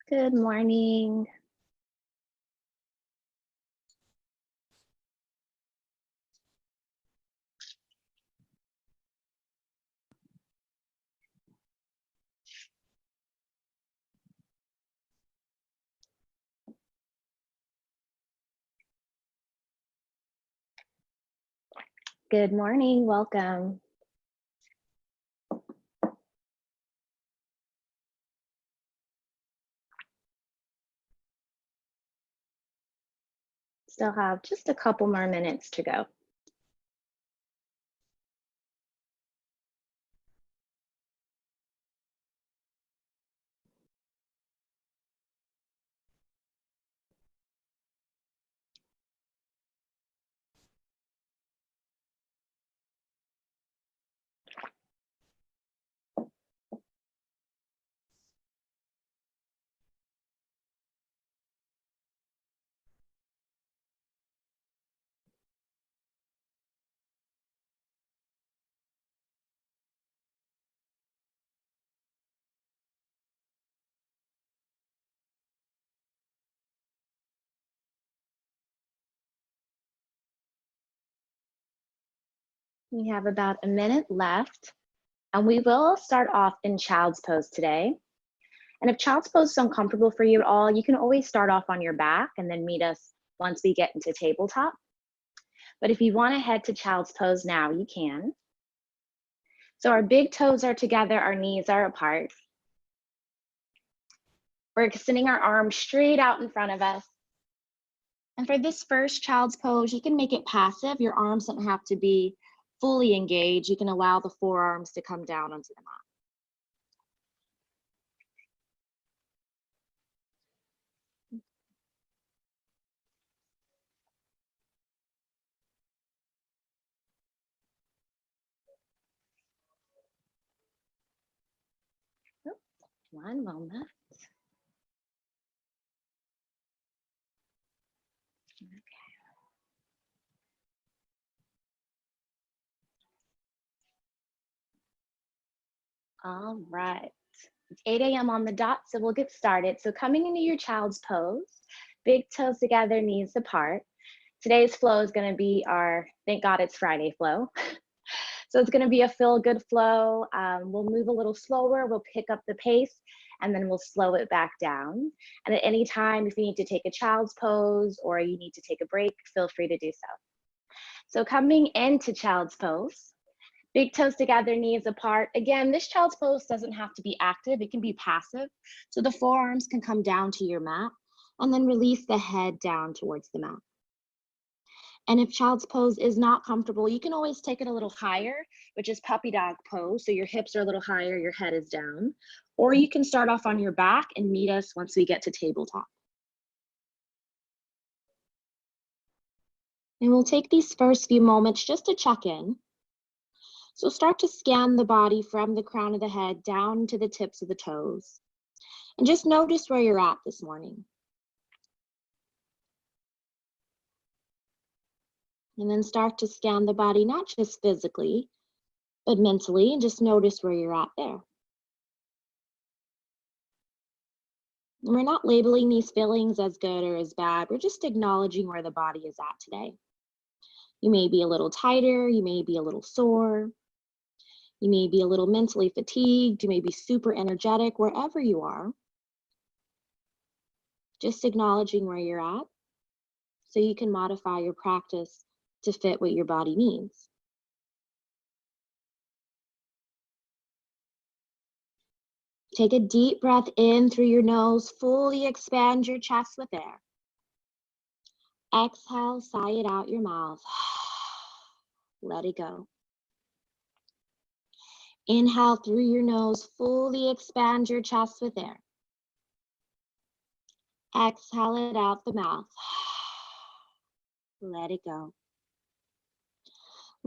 Good morning. Good morning, welcome. Still have just a couple more minutes to go. We have about a minute left, and we will start off in child's pose today. And if child's pose is uncomfortable for you at all, you can always start off on your back and then meet us once we get into tabletop. But if you want to head to child's pose now, you can. So our big toes are together, our knees are apart. We're extending our arms straight out in front of us. And for this first child's pose, you can make it passive. Your arms don't have to be fully engaged. You can allow the forearms to come down onto the mat. One moment. Okay. All right. It's 8 a.m. on the dot, so we'll get started. So coming into your child's pose, big toes together, knees apart. Today's flow is going to be our, thank God it's Friday flow. So it's going to be a feel good flow. We'll move a little slower, we'll pick up the pace, and then we'll slow it back down. And at any time, if you need to take a child's pose or you need to take a break, feel free to do so. So coming into child's pose, big toes together, knees apart. Again, this child's pose doesn't have to be active, it can be passive. So the forearms can come down to your mat and then release the head down towards the mat. And if child's pose is not comfortable, you can always take it a little higher, which is puppy dog pose. So your hips are a little higher, your head is down. Or you can start off on your back and meet us once we get to tabletop. And we'll take these first few moments just to check in. So start to scan the body from the crown of the head down to the tips of the toes. And just notice where you're at this morning. And then start to scan the body, not just physically, but mentally, and just notice where you're at there. And we're not labeling these feelings as good or as bad. We're just acknowledging where the body is at today. You may be a little tighter, you may be a little sore, you may be a little mentally fatigued, you may be super energetic, wherever you are. Just acknowledging where you're at so you can modify your practice to fit what your body needs. Take a deep breath in through your nose, fully expand your chest with air. Exhale, sigh it out your mouth. Let it go. Inhale through your nose, fully expand your chest with air. Exhale it out the mouth. Let it go.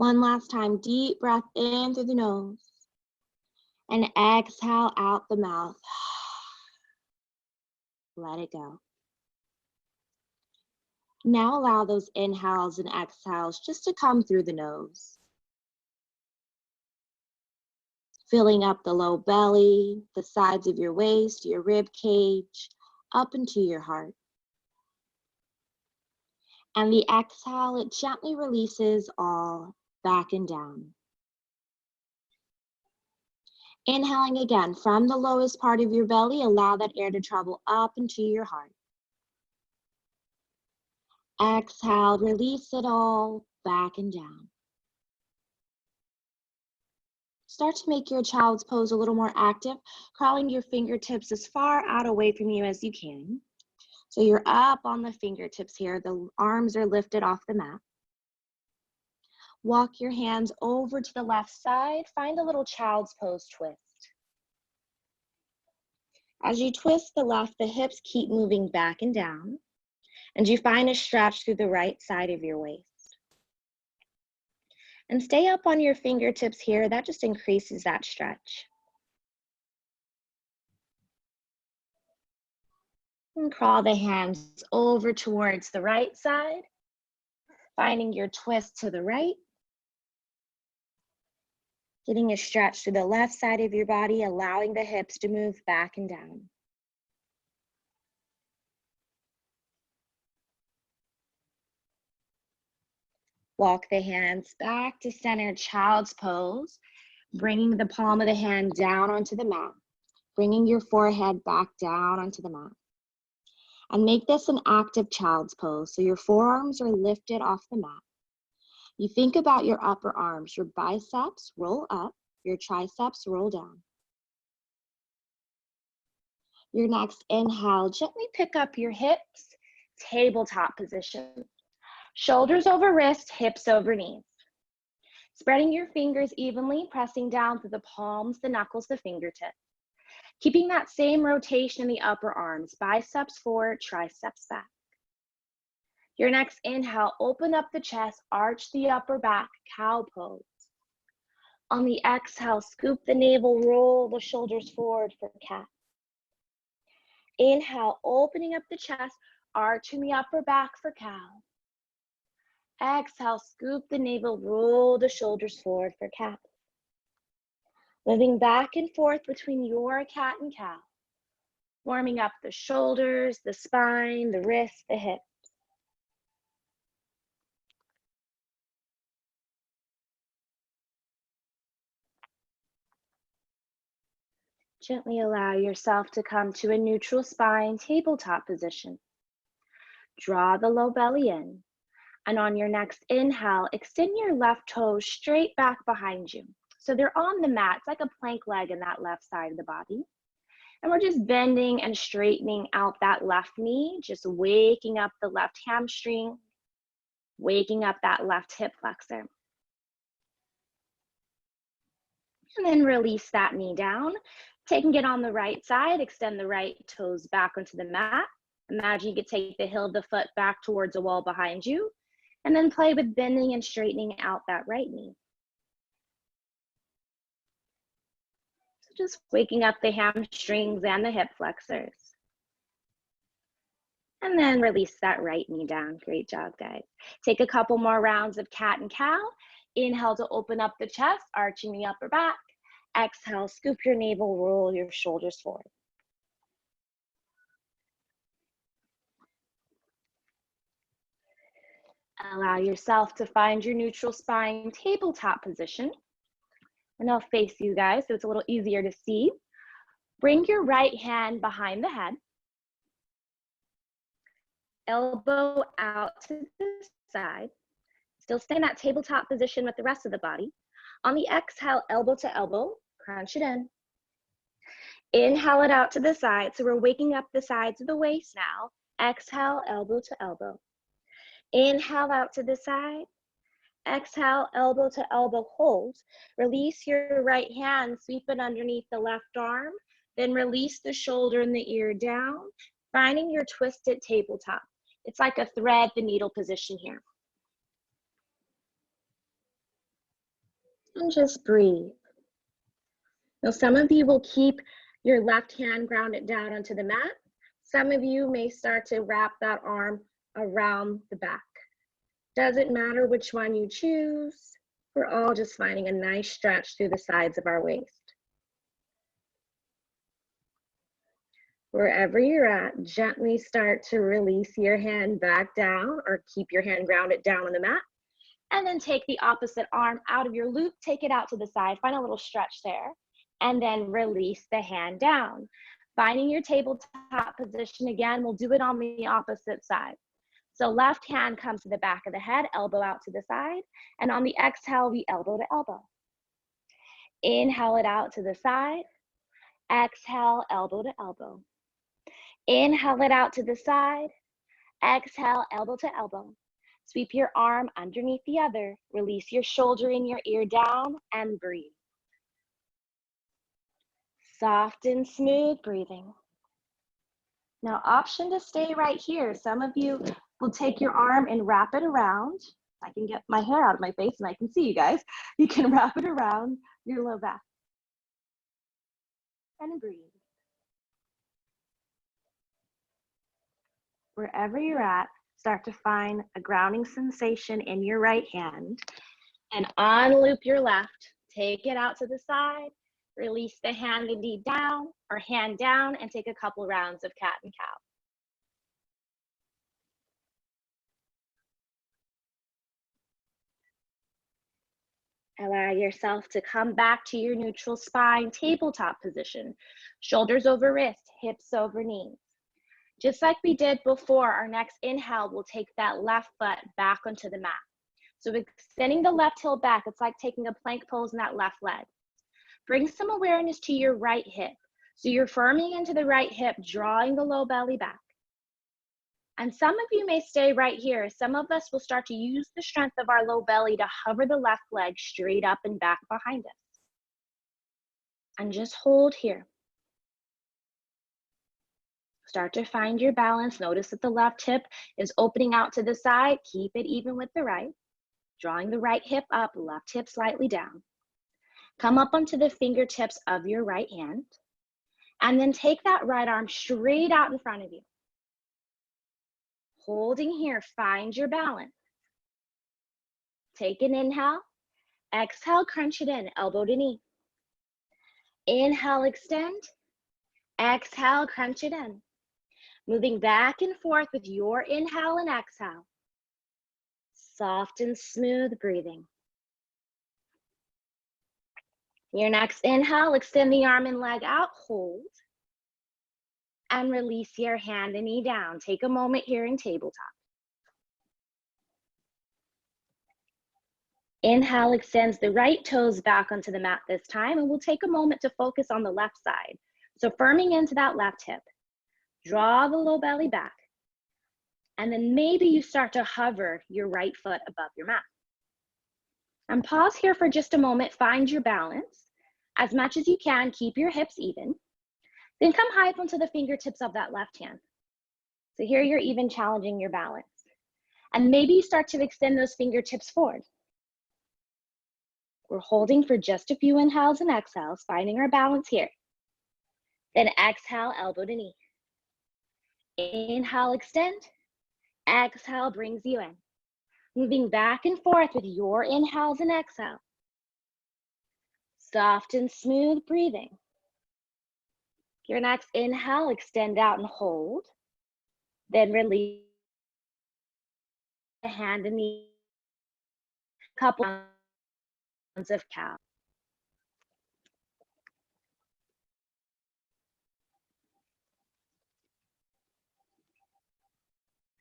One last time, deep breath in through the nose and exhale out the mouth. Let it go. Now allow those inhales and exhales just to come through the nose. Filling up the low belly, the sides of your waist, your rib cage, up into your heart. And the exhale, it gently releases all back and down. Inhaling again from the lowest part of your belly, allow that air to travel up into your heart. Exhale, release it all back and down. Start to make your child's pose a little more active, crawling your fingertips as far out away from you as you can. So you're up on the fingertips here, the arms are lifted off the mat. Walk your hands over to the left side, find a little child's pose twist. As you twist the left, the hips keep moving back and down, and you find a stretch through the right side of your waist. And stay up on your fingertips here, that just increases that stretch. And crawl the hands over towards the right side, finding your twist to the right. Getting a stretch to the left side of your body, allowing the hips to move back and down. Walk the hands back to center, child's pose, bringing the palm of the hand down onto the mat, bringing your forehead back down onto the mat. And make this an active child's pose, so your forearms are lifted off the mat. You think about your upper arms, your biceps roll up, your triceps roll down. Your next inhale, gently pick up your hips, tabletop position. Shoulders over wrist, hips over knees. Spreading your fingers evenly, pressing down through the palms, the knuckles, the fingertips. Keeping that same rotation in the upper arms, biceps forward, triceps back. Your next inhale, open up the chest, arch the upper back, cow pose. On the exhale, scoop the navel, roll the shoulders forward for cat. Inhale, opening up the chest, arching the upper back for cow. Exhale, scoop the navel, roll the shoulders forward for cat. Moving back and forth between your cat and cow. Warming up the shoulders, the spine, the wrists, the hips. Gently allow yourself to come to a neutral spine, tabletop position. Draw the low belly in. And on your next inhale, extend your left toes straight back behind you. So they're on the mat. It's like a plank leg in that left side of the body. And we're just bending and straightening out that left knee, just waking up the left hamstring, waking up that left hip flexor. And then release that knee down. Taking it on the right side, extend the right toes back onto the mat. Imagine you could take the heel of the foot back towards a wall behind you, and then play with bending and straightening out that right knee. So just waking up the hamstrings and the hip flexors. And then release that right knee down. Great job, guys. Take a couple more rounds of cat and cow. Inhale to open up the chest, arching the upper back. Exhale, scoop your navel, roll your shoulders forward. Allow yourself to find your neutral spine tabletop position. And I'll face you guys so it's a little easier to see. Bring your right hand behind the head. Elbow out to the side. Still stay in that tabletop position with the rest of the body. On the exhale, elbow to elbow, crunch it in. Inhale it out to the side. So we're waking up the sides of the waist now. Exhale, elbow to elbow. Inhale out to the side. Exhale, elbow to elbow, hold. Release your right hand, sweep it underneath the left arm. Then release the shoulder and the ear down, finding your twisted tabletop. It's like a thread the needle position here. and just breathe. Now, some of you will keep your left hand grounded down onto the mat. Some of you may start to wrap that arm around the back. Doesn't matter which one you choose. We're all just finding a nice stretch through the sides of our waist. Wherever you're at, gently start to release your hand back down or keep your hand grounded down on the mat. And then take the opposite arm out of your loop, take it out to the side, find a little stretch there, and then release the hand down. Finding your tabletop position again, we'll do it on the opposite side. So left hand comes to the back of the head, elbow out to the side, and on the exhale, we elbow to elbow. Inhale it out to the side, exhale, elbow to elbow. Inhale it out to the side, exhale, elbow to elbow. Sweep your arm underneath the other, release your shoulder and your ear down, and breathe. Soft and smooth breathing. Now, option to stay right here. Some of you will take your arm and wrap it around. I can get my hair out of my face and I can see you guys. You can wrap it around your low back. And breathe. Wherever you're at, start to find a grounding sensation in your right hand and unloop your left. Take it out to the side, release the hand and knee down or hand down and take a couple rounds of cat and cow. Allow yourself to come back to your neutral spine, tabletop position. Shoulders over wrist, hips over knees. Just like we did before, our next inhale, we'll take that left foot back onto the mat. So extending the left heel back, it's like taking a plank pose in that left leg. Bring some awareness to your right hip. So you're firming into the right hip, drawing the low belly back. And some of you may stay right here. Some of us will start to use the strength of our low belly to hover the left leg straight up and back behind us. And just hold here. Start to find your balance. Notice that the left hip is opening out to the side. Keep it even with the right. Drawing the right hip up, left hip slightly down. Come up onto the fingertips of your right hand. And then take that right arm straight out in front of you. Holding here, find your balance. Take an inhale. Exhale, crunch it in, elbow to knee. Inhale, extend. Exhale, crunch it in. Moving back and forth with your inhale and exhale. Soft and smooth breathing. Your next inhale, extend the arm and leg out, hold. And release your hand and knee down. Take a moment here in tabletop. Inhale extends the right toes back onto the mat this time, and we'll take a moment to focus on the left side. So firming into that left hip. Draw the low belly back. And then maybe you start to hover your right foot above your mat. And pause here for just a moment, find your balance. As much as you can, keep your hips even. Then come high up onto the fingertips of that left hand. So here you're even challenging your balance. And maybe you start to extend those fingertips forward. We're holding for just a few inhales and exhales, finding our balance here. Then exhale, elbow to knee. Inhale, extend. Exhale brings you in. Moving back and forth with your inhales and exhales. Soft and smooth breathing. Your next inhale, extend out and hold. Then release the hand and knee. Couple rounds of cow.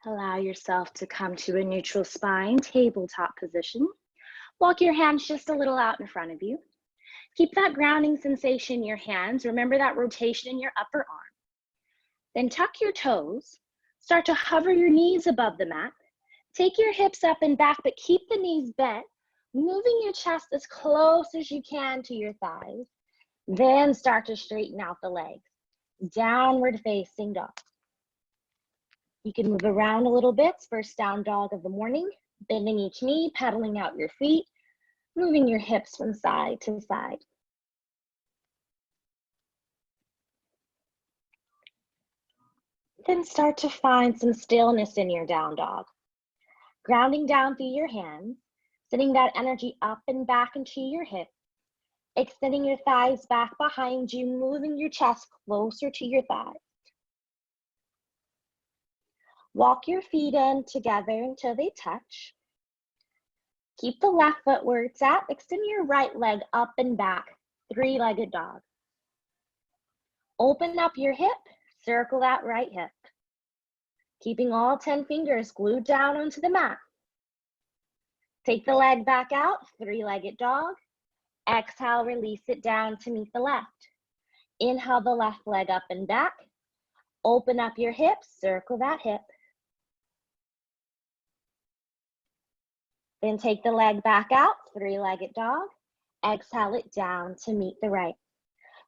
Allow yourself to come to a neutral spine, tabletop position. Walk your hands just a little out in front of you. Keep that grounding sensation in your hands. Remember that rotation in your upper arm. Then tuck your toes. Start to hover your knees above the mat. Take your hips up and back, but keep the knees bent, moving your chest as close as you can to your thighs. Then start to straighten out the legs. Downward facing dog. You can move around a little bit. First down dog of the morning, bending each knee, pedaling out your feet. moving your hips from side to side. Then start to find some stillness in your down dog. Grounding down through your hands, sending that energy up and back into your hips, extending your thighs back behind you, moving your chest closer to your thighs. Walk your feet in together until they touch. Keep the left foot where it's at. Extend your right leg up and back, three-legged dog. Open up your hip, circle that right hip. Keeping all 10 fingers glued down onto the mat. Take the leg back out, three-legged dog. Exhale, release it down to meet the left. Inhale the left leg up and back. Open up your hips, circle that hip. Then take the leg back out, three-legged dog. Exhale it down to meet the right.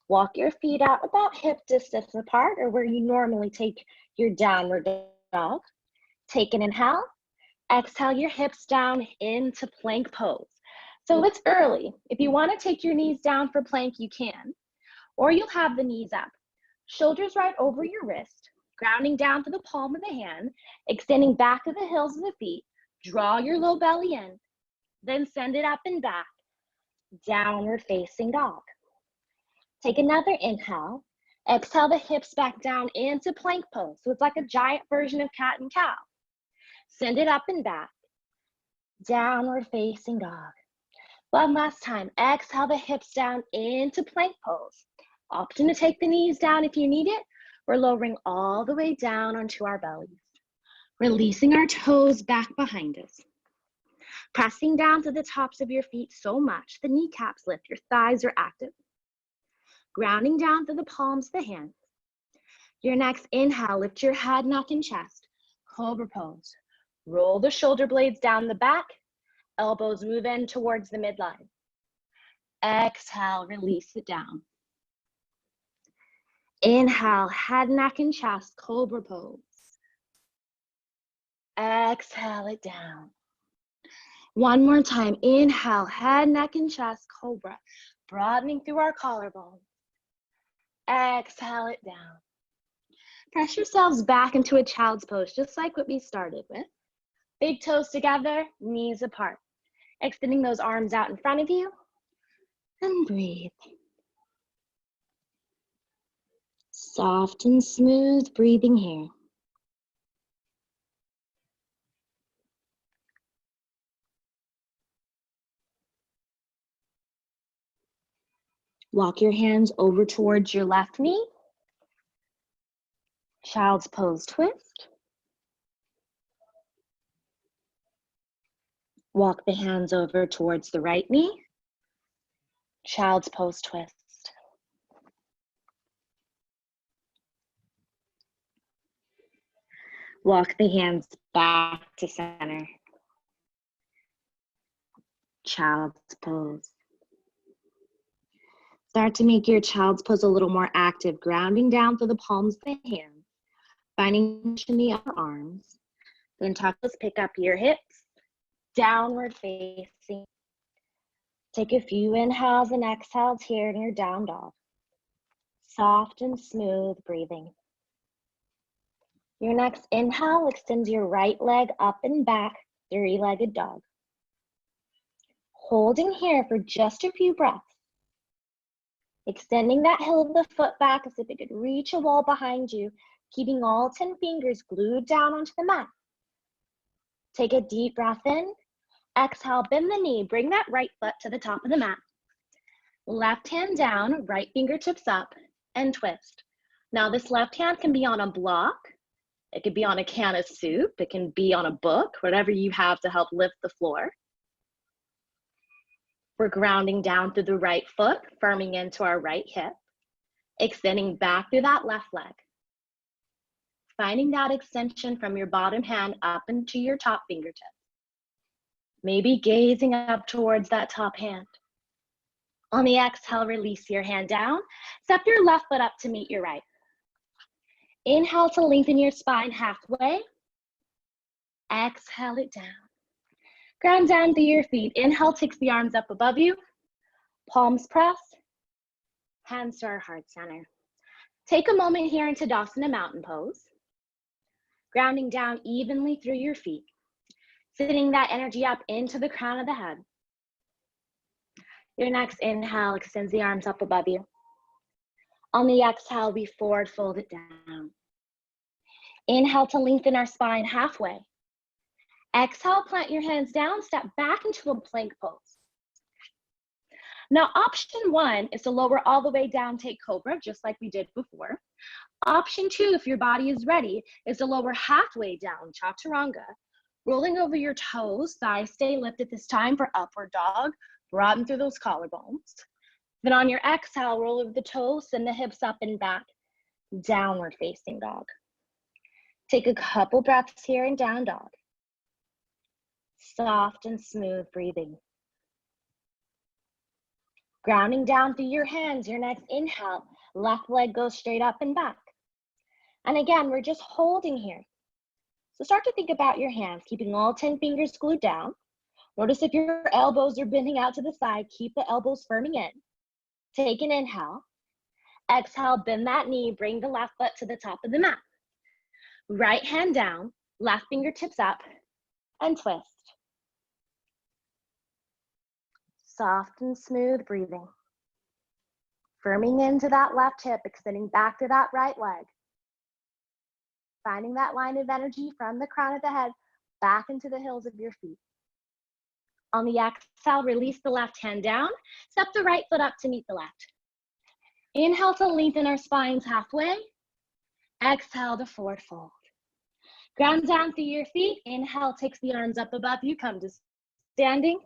Walk your feet out about hip distance apart, or where you normally take your downward dog. Take an inhale. Exhale your hips down into plank pose. So it's early. If you want to take your knees down for plank, you can. Or you'll have the knees up. Shoulders right over your wrist, grounding down to the palm of the hand, extending back to the heels of the feet. Draw your low belly in, then send it up and back, downward facing dog. Take another inhale. Exhale the hips back down into plank pose. So it's like a giant version of cat and cow. Send it up and back, downward facing dog. One last time. Exhale the hips down into plank pose. Option to take the knees down if you need it. We're lowering all the way down onto our bellies. Releasing our toes back behind us. Pressing down to the tops of your feet so much the kneecaps lift, your thighs are active. Grounding down to the palms of the hands. Your next inhale, lift your head, neck, and chest. Cobra pose. Roll the shoulder blades down the back. Elbows move in towards the midline. Exhale, release it down. Inhale, head, neck, and chest, cobra pose. Exhale it down. One more time. Inhale, head, neck, and chest, cobra. Broadening through our collarbones. Exhale it down. Press yourselves back into a child's pose, just like what we started with. Big toes together, knees apart. Extending those arms out in front of you. And breathe. Soft and smooth breathing here. Walk your hands over towards your left knee. Child's pose twist. Walk the hands over towards the right knee. Child's pose twist. Walk the hands back to center. Child's pose. Start to make your child's pose a little more active, grounding down through the palms of the hands, finding tension in the upper arms. Then toes pick up your hips, downward facing. Take a few inhales and exhales here in your down dog. Soft and smooth breathing. Your next inhale extends your right leg up and back, three-legged dog. Holding here for just a few breaths. Extending that heel of the foot back as if it could reach a wall behind you, keeping all 10 fingers glued down onto the mat. Take a deep breath in. Exhale, bend the knee. Bring that right foot to the top of the mat. Left hand down, right fingertips up, and twist. Now this left hand can be on a block. It could be on a can of soup. It can be on a book, whatever you have to help lift the floor. We're grounding down through the right foot, firming into our right hip, extending back through that left leg. Finding that extension from your bottom hand up into your top fingertips. Maybe gazing up towards that top hand. On the exhale, release your hand down. Step your left foot up to meet your right. Inhale to lengthen your spine halfway. Exhale it down. Ground down through your feet. Inhale, takes the arms up above you. Palms press, hands to our heart center. Take a moment here in Tadasana Mountain Pose. Grounding down evenly through your feet. Sending that energy up into the crown of the head. Your next inhale extends the arms up above you. On the exhale, we forward fold it down. Inhale to lengthen our spine halfway. Exhale, plant your hands down, step back into a plank pose. Now, option one is to lower all the way down, take cobra, just like we did before. Option two, if your body is ready, is to lower halfway down, chaturanga. Rolling over your toes, thighs stay lifted this time for upward dog. Broaden through those collarbones. Then on your exhale, roll over the toes, send the hips up and back, downward facing dog. Take a couple breaths here in down dog. Soft and smooth breathing. Grounding down through your hands, your next inhale, left leg goes straight up and back. And again, we're just holding here. So start to think about your hands, keeping all 10 fingers glued down. Notice if your elbows are bending out to the side, keep the elbows firming in. Take an inhale. Exhale, bend that knee, bring the left foot to the top of the mat. Right hand down, left fingertips up, and twist. Soft and smooth breathing. Firming into that left hip, extending back to that right leg. Finding that line of energy from the crown of the head back into the heels of your feet. On the exhale, release the left hand down, step the right foot up to meet the left. Inhale to lengthen our spines halfway. Exhale to forward fold. Ground down through your feet. Inhale takes the arms up above you, come to standing.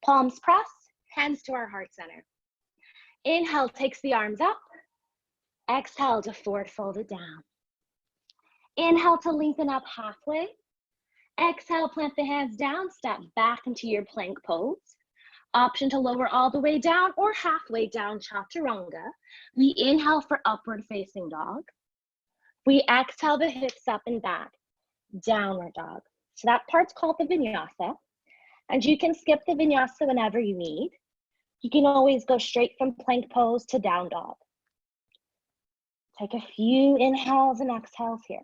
Palms press, hands to our heart center. Inhale takes the arms up. Exhale to forward fold it down. Inhale to lengthen up halfway. Exhale, plant the hands down, step back into your plank pose. Option to lower all the way down or halfway down, chaturanga. We inhale for upward facing dog. We exhale the hips up and back, downward dog. So that part's called the vinyasa. And you can skip the vinyasa whenever you need. You can always go straight from plank pose to down dog. Take a few inhales and exhales here.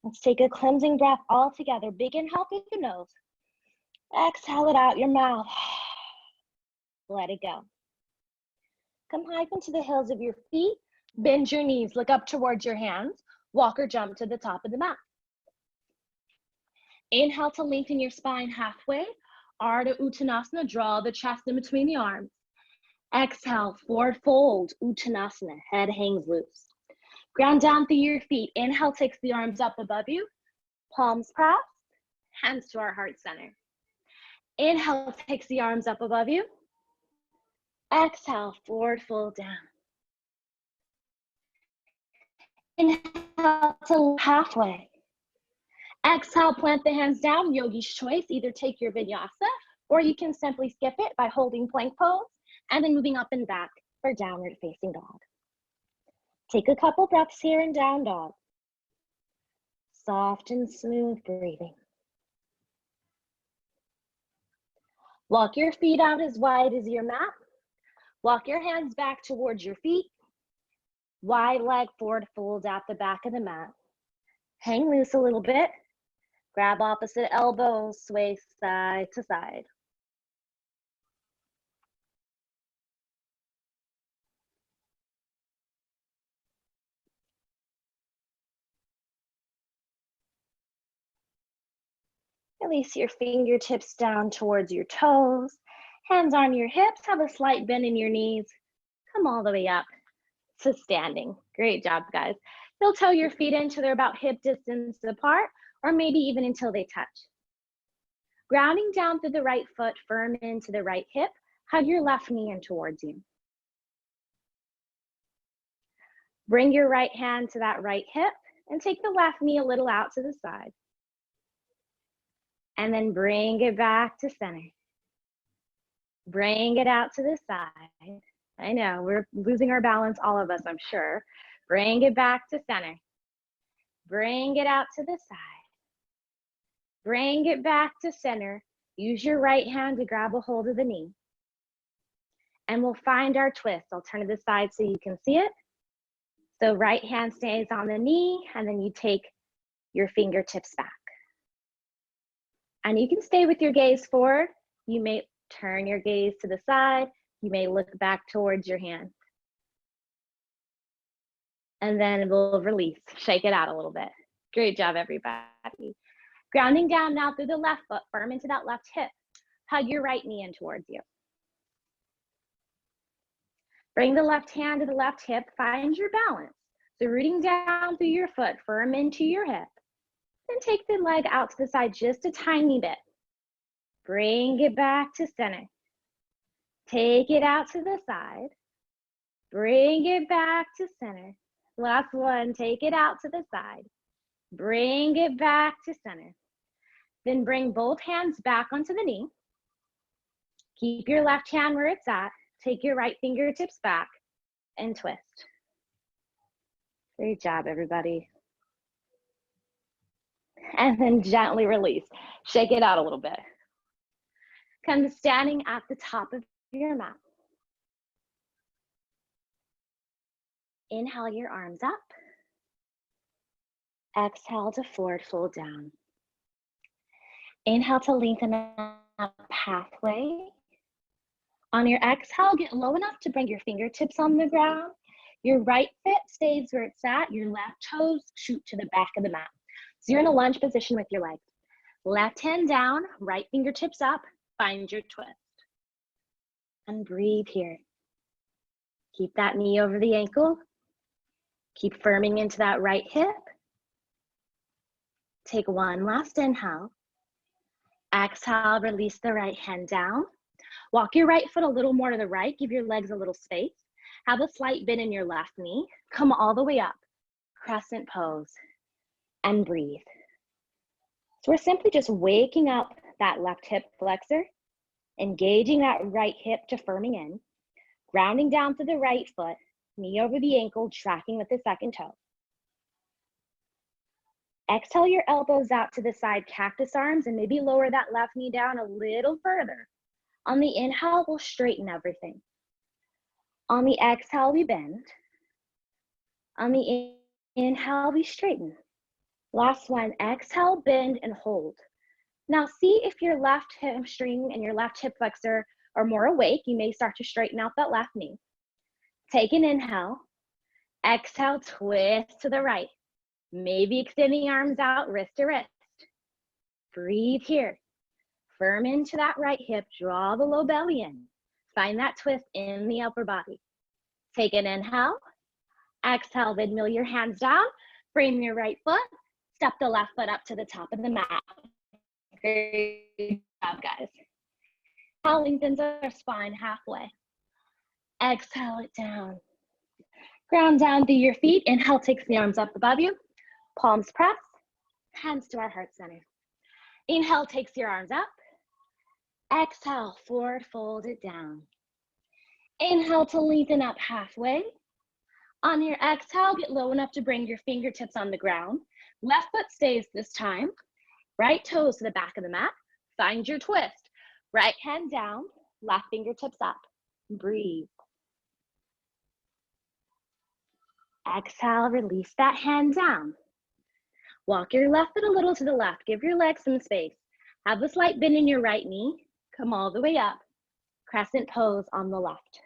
Let's take a cleansing breath all together. Big inhale through the nose. Exhale it out your mouth. Let it go. Come high into the heels of your feet. Bend your knees. Look up towards your hands. Walk or jump to the top of the mat. Inhale to lengthen your spine halfway. Ardha Uttanasana. Draw the chest in between the arms. Exhale, forward fold, Uttanasana. Head hangs loose. Ground down through your feet. Inhale takes the arms up above you. Palms press, hands to our heart center. Inhale takes the arms up above you. Exhale, forward fold down. Inhale to halfway. Exhale, plant the hands down, yogi's choice. Either take your vinyasa or you can simply skip it by holding plank pose and then moving up and back for downward facing dog. Take a couple breaths here in down dog. Soft and smooth breathing. Walk your feet out as wide as your mat. Walk your hands back towards your feet. Wide leg forward fold at the back of the mat. Hang loose a little bit. Grab opposite elbows, sway side to side. Release your fingertips down towards your toes. Hands on your hips, have a slight bend in your knees. Come all the way up to standing. Great job, guys. You'll toe your feet in till they're about hip distance apart, or maybe even until they touch. Grounding down through the right foot, firm into the right hip. Hug your left knee in towards you. Bring your right hand to that right hip and take the left knee a little out to the side. And then bring it back to center. Bring it out to the side. I know, we're losing our balance, all of us, I'm sure. Bring it back to center. Bring it out to the side. Bring it back to center. Use your right hand to grab a hold of the knee. And we'll find our twist. I'll turn to the side so you can see it. So right hand stays on the knee, and then you take your fingertips back. And you can stay with your gaze forward. You may turn your gaze to the side. You may look back towards your hand. And then we'll release, shake it out a little bit. Great job, everybody. Grounding down now through the left foot, firm into that left hip. Hug your right knee in towards you. Bring the left hand to the left hip, find your balance. So rooting down through your foot, firm into your hip. Then take the leg out to the side just a tiny bit. Bring it back to center. Take it out to the side. Bring it back to center. Last one, take it out to the side. Bring it back to center. Then bring both hands back onto the knee. Keep your left hand where it's at. Take your right fingertips back and twist. Great job, everybody. And then gently release. Shake it out a little bit. Come to standing at the top of your mat. Inhale your arms up. Exhale to forward fold down. Inhale to lengthen up halfway. On your exhale, get low enough to bring your fingertips on the ground. Your right foot stays where it's at. Your left toes shoot to the back of the mat. So you're in a lunge position with your legs. Left hand down, right fingertips up. Find your twist. And breathe here. Keep that knee over the ankle. Keep firming into that right hip. Take one last inhale. Exhale, release the right hand down. Walk your right foot a little more to the right. Give your legs a little space. Have a slight bend in your left knee. Come all the way up. Crescent pose. And breathe. So we're simply just waking up that left hip flexor, engaging that right hip to firming in, grounding down to the right foot, knee over the ankle, tracking with the second toe. Exhale your elbows out to the side, cactus arms, and maybe lower that left knee down a little further. On the inhale, we'll straighten everything. On the exhale, we bend. On the inhale, we straighten. Last one, exhale, bend, and hold. Now see if your left hamstring and your left hip flexor are more awake. You may start to straighten out that left knee. Take an inhale. Exhale, twist to the right. Maybe extending arms out, wrist to wrist. Breathe here. Firm into that right hip, draw the low belly in. Find that twist in the upper body. Take an inhale. Exhale, then mill your hands down. Frame your right foot. Step the left foot up to the top of the mat. Great job, guys. Exhale, lengthens our spine halfway. Exhale it down. Ground down through your feet. Inhale, takes the arms up above you. Palms press. Hands to our heart center. Inhale, takes your arms up. Exhale, forward fold it down. Inhale to lengthen up halfway. On your exhale, get low enough to bring your fingertips on the ground. Left foot stays this time. Right toes to the back of the mat. Find your twist. Right hand down, left fingertips up. Breathe. Exhale, release that hand down. Walk your left foot a little to the left. Give your legs some space. Have a slight bend in your right knee. Come all the way up. Crescent pose on the left.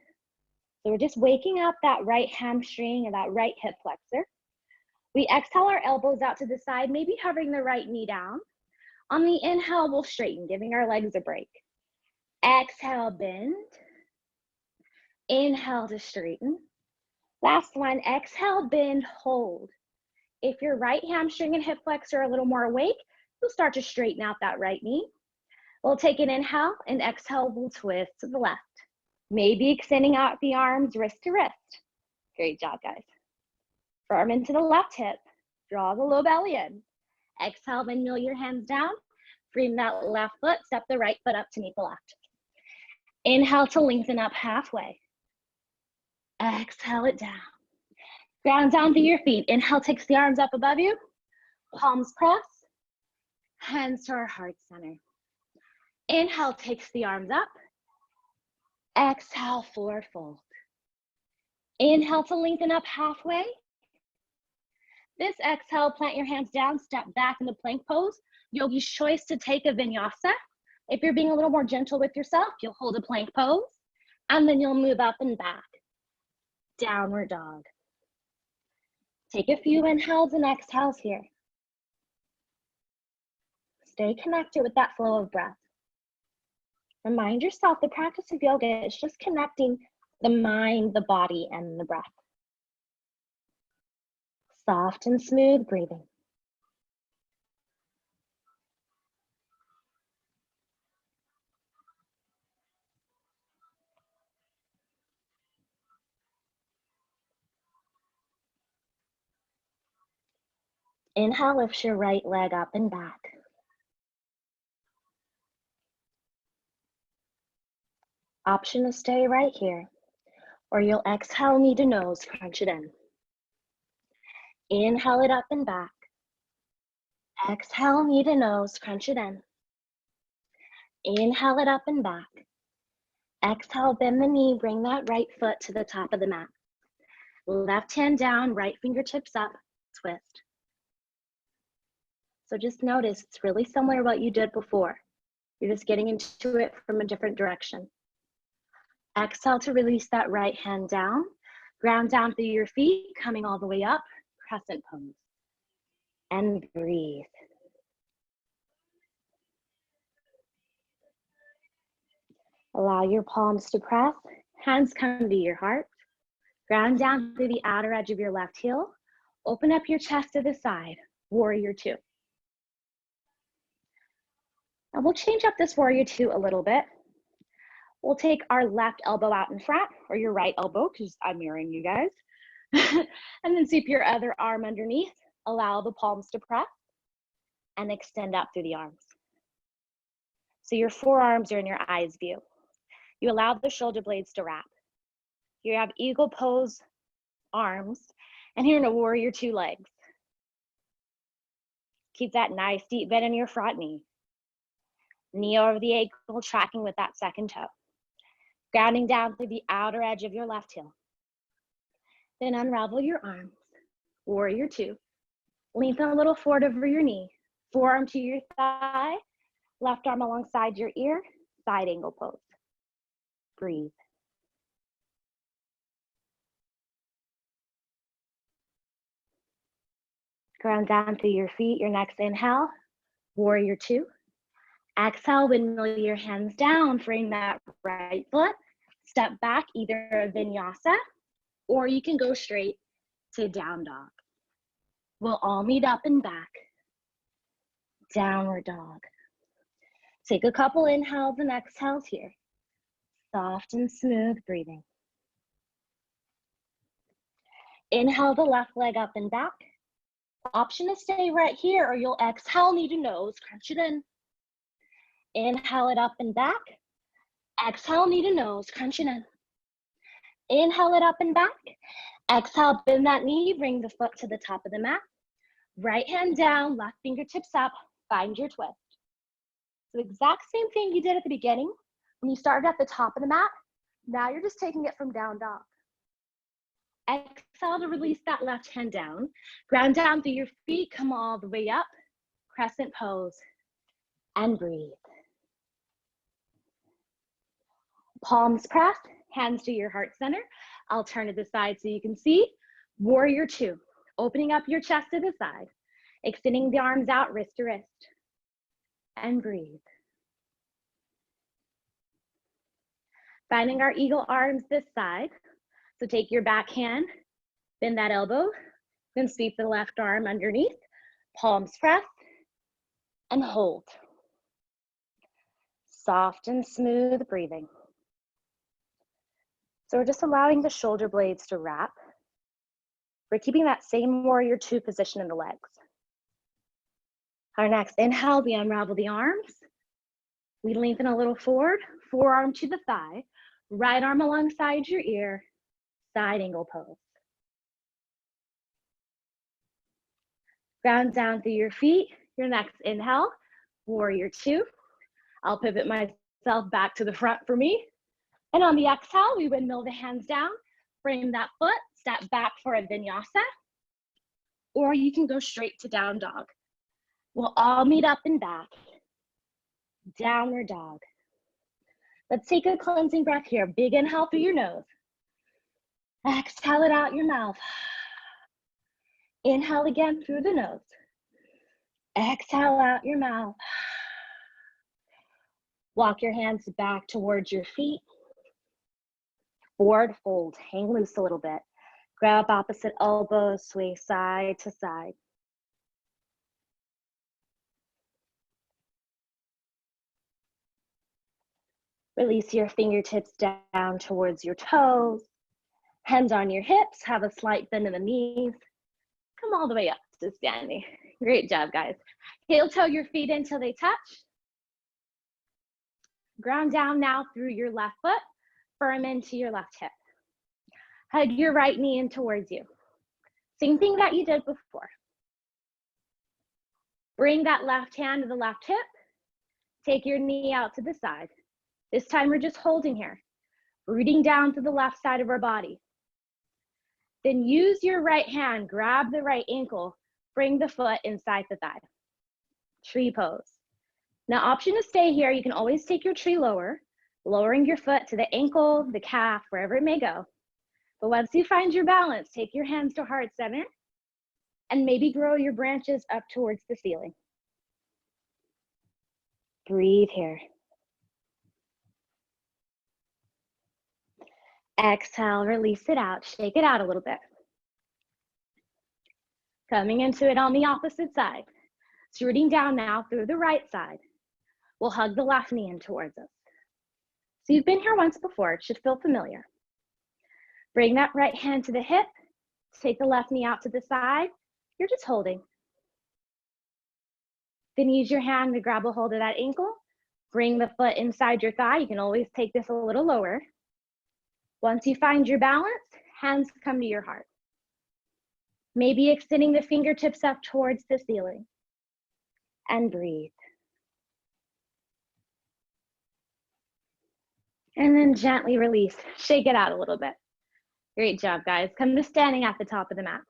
So we're just waking up that right hamstring and that right hip flexor. We exhale our elbows out to the side, maybe hovering the right knee down. On the inhale, we'll straighten, giving our legs a break. Exhale, bend. Inhale to straighten. Last one, exhale, bend, hold. If your right hamstring and hip flexor are a little more awake, you'll start to straighten out that right knee. We'll take an inhale, and exhale, we'll twist to the left. Maybe extending out the arms, wrist to wrist. Great job, guys. Firm into the left hip. Draw the low belly in. Exhale, then mill your hands down. Frame that left foot. Step the right foot up to meet the left. Inhale to lengthen up halfway. Exhale it down. Ground down through your feet. Inhale takes the arms up above you. Palms press. hands to our heart center. Inhale takes the arms up. Exhale, forward fold. Inhale to lengthen up halfway. This exhale, plant your hands down, step back in the plank pose. Yogi's choice to take a vinyasa. If you're being a little more gentle with yourself, you'll hold a plank pose, and then you'll move up and back. Downward dog. Take a few inhales and exhales here. Stay connected with that flow of breath. Remind yourself the practice of yoga is just connecting the mind, the body, and the breath. Soft and smooth breathing. Inhale, lift your right leg up and back. Option to stay right here, or you'll exhale, knee to nose, crunch it in. Inhale it up and back. Exhale, knee to nose, crunch it in. Inhale it up and back. Exhale, bend the knee, bring that right foot to the top of the mat. Left hand down, right fingertips up, twist. So just notice it's really similar to what you did before. You're just getting into it from a different direction. Exhale to release that right hand down. Ground down through your feet, coming all the way up, crescent pose. And breathe. Allow your palms to press, hands come to your heart. Ground down through the outer edge of your left heel. Open up your chest to the side, warrior two. Now we'll change up this warrior two a little bit. We'll take our left elbow out in front, or your right elbow, because I'm mirroring you guys. And then sweep your other arm underneath. Allow the palms to press and extend up through the arms. So your forearms are in your eyes view. You allow the shoulder blades to wrap. You have eagle pose arms, and you're in a warrior two legs. Keep that nice deep bend in your front knee. Knee over the ankle, tracking with that second toe. Grounding down through the outer edge of your left heel. Then unravel your arms, warrior two. Lengthen a little forward over your knee. Forearm to your thigh, left arm alongside your ear, side angle pose. Breathe. Ground down through your feet, your next inhale, warrior two. Exhale, windmill your hands down, bring that right foot. Step back, either a vinyasa, or you can go straight to down dog. We'll all meet up and back. Downward dog. Take a couple inhales and exhales here. Soft and smooth breathing. Inhale the left leg up and back. Option to stay right here, or you'll exhale, knee to nose, crunch it in. Inhale it up and back. Exhale, knee to nose, crunch it in. Inhale it up and back. Exhale, bend that knee, bring the foot to the top of the mat. Right hand down, left fingertips up, find your twist. So exact same thing you did at the beginning. When you started at the top of the mat, now you're just taking it from down dog. Exhale to release that left hand down. Ground down through your feet, come all the way up. Crescent pose, and breathe. Palms pressed, hands to your heart center. I'll turn to the side so you can see. Warrior two, opening up your chest to the side. Extending the arms out, wrist to wrist. And breathe. Finding our eagle arms this side. So take your back hand, bend that elbow, then sweep the left arm underneath, palms pressed, and hold. Soft and smooth breathing. So we're just allowing the shoulder blades to wrap. We're keeping that same warrior two position in the legs. Our next inhale, we unravel the arms. We lengthen a little forward, forearm to the thigh, right arm alongside your ear, side angle pose. Ground down through your feet. Your next inhale, Warrior two. I'll pivot myself back to the front for me. And on the exhale, we windmill the hands down, frame that foot, step back for a vinyasa, or you can go straight to down dog. We'll all meet up and back. Downward dog. Let's take a cleansing breath here. Big inhale through your nose. Exhale it out your mouth. Inhale again through the nose. Exhale out your mouth. Walk your hands back towards your feet. Forward fold, hang loose a little bit. Grab opposite elbows, sway side to side. Release your fingertips down towards your toes. Hands on your hips, have a slight bend in the knees. Come all the way up to standing. Great job, guys. Heel toe your feet until they touch. Ground down now through your left foot, firm into your left hip. Hug your right knee in towards you. Same thing that you did before. Bring that left hand to the left hip. Take your knee out to the side. This time we're just holding here, rooting down to the left side of our body. Then use your right hand, grab the right ankle, bring the foot inside the thigh. Tree pose. Now, option to stay here, you can always take your tree lower, lowering your foot to the ankle, the calf, wherever it may go. But once you find your balance, take your hands to heart center and maybe grow your branches up towards the ceiling. Breathe here. Exhale, release it out, shake it out a little bit. Coming into it on the opposite side. So rooting down now through the right side. We'll hug the left knee in towards us. So you've been here once before, it should feel familiar. Bring that right hand to the hip, take the left knee out to the side. You're just holding. Then use your hand to grab a hold of that ankle. Bring the foot inside your thigh. You can always take this a little lower. Once you find your balance, hands come to your heart. Maybe extending the fingertips up towards the ceiling. And breathe. And then gently release. Shake it out a little bit. Great job, guys. Come to standing at the top of the mat.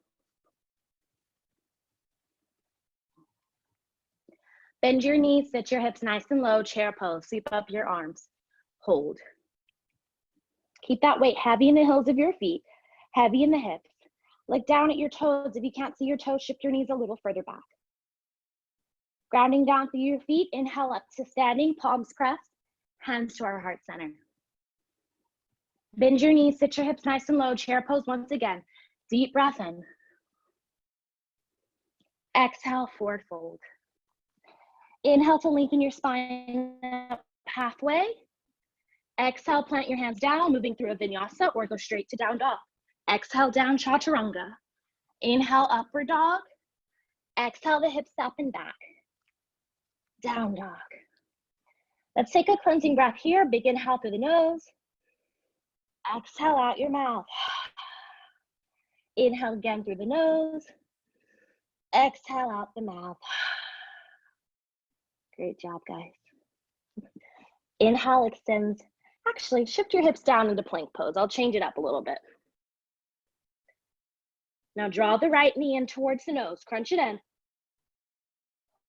Bend your knees, sit your hips nice and low, chair pose. Sweep up your arms. Hold. Keep that weight heavy in the heels of your feet, heavy in the hips. Look down at your toes. If you can't see your toes, shift your knees a little further back. Grounding down through your feet, inhale up to standing, palms pressed, hands to our heart center. Bend your knees, sit your hips nice and low, chair pose once again. Deep breath in. Exhale, forward fold. Inhale to lengthen your spine up halfway. Exhale, plant your hands down, moving through a vinyasa or go straight to down dog. Exhale, down chaturanga. Inhale, upward dog. Exhale, the hips up and back. Down dog. Let's take a cleansing breath here. Big inhale through the nose. Exhale out your mouth. Inhale again through the nose. Exhale out the mouth. Great job, guys. Inhale extends. Actually, shift your hips down into plank pose. I'll change it up a little bit. Now draw the right knee in towards the nose. Crunch it in.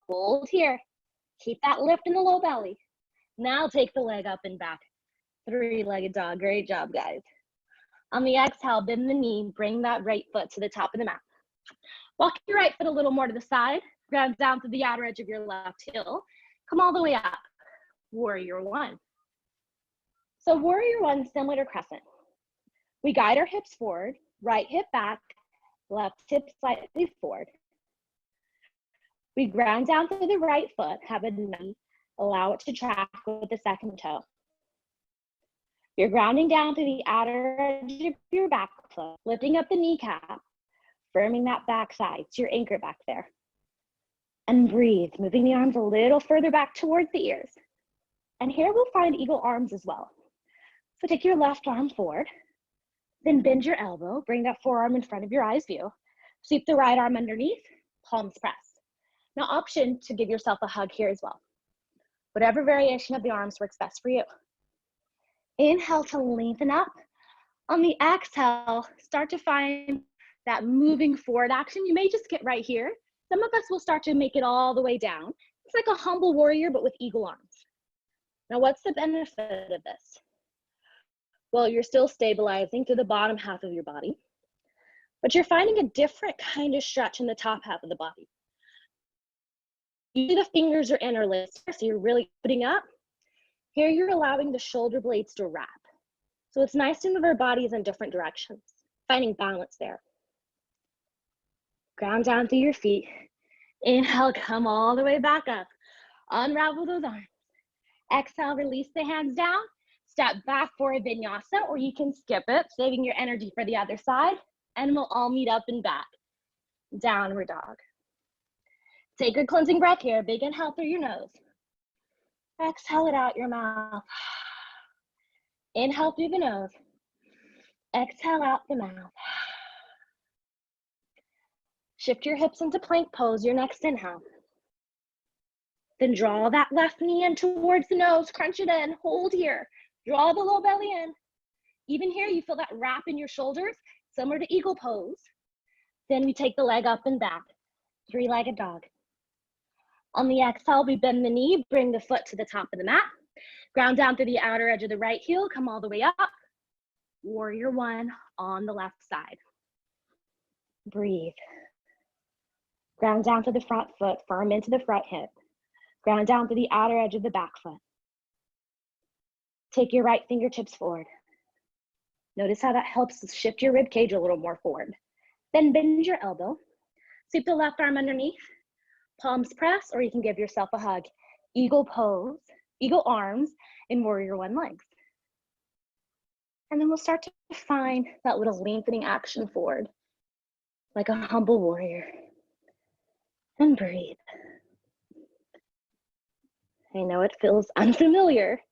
Hold here. Keep that lift in the low belly. Now take the leg up and back. Three-legged dog. Great job, guys. On the exhale, bend the knee. Bring that right foot to the top of the mat. Walk your right foot a little more to the side. Ground down to the outer edge of your left heel. Come all the way up. Warrior one. So warrior one, similar to crescent. We guide our hips forward, right hip back, left hip slightly forward. We ground down to the right foot, have a knee, allow it to track with the second toe. You're grounding down to the outer edge of your back foot, lifting up the kneecap, firming that back side, so your anchor back there. And breathe, moving the arms a little further back towards the ears. And here we'll find eagle arms as well. So take your left arm forward, then bend your elbow, bring that forearm in front of your eyes view. Sweep the right arm underneath, palms pressed. Now option to give yourself a hug here as well. Whatever variation of the arms works best for you. Inhale to lengthen up. On the exhale, start to find that moving forward action. You may just get right here. Some of us will start to make it all the way down. It's like a humble warrior, but with eagle arms. Now, what's the benefit of this? Well, you're still stabilizing through the bottom half of your body, but you're finding a different kind of stretch in the top half of the body. Usually the fingers are interlaced, so you're really putting up. Here you're allowing the shoulder blades to wrap. So it's nice to move our bodies in different directions, finding balance there. Ground down through your feet. Inhale, come all the way back up. Unravel those arms. Exhale, release the hands down. Step back for a vinyasa, or you can skip it, saving your energy for the other side, and we'll all meet up and back. Downward dog. Take a cleansing breath here. Big inhale through your nose. Exhale it out your mouth. Inhale through the nose. Exhale out the mouth. Shift your hips into plank pose, your next inhale. Then draw that left knee in towards the nose, crunch it in, hold here. Draw the low belly in. Even here, you feel that wrap in your shoulders, similar to eagle pose. Then we take the leg up and back, three-legged dog. On the exhale, we bend the knee, bring the foot to the top of the mat. Ground down through the outer edge of the right heel, come all the way up. Warrior one on the left side. Breathe. Ground down to the front foot, firm into the front hip. Ground down to the outer edge of the back foot. Take your right fingertips forward. Notice how that helps shift your rib cage a little more forward. Then bend your elbow. Sweep the left arm underneath. Palms press, or you can give yourself a hug. Eagle pose, eagle arms, and warrior one legs. And then we'll start to find that little lengthening action forward, like a humble warrior. And breathe. I know it feels unfamiliar,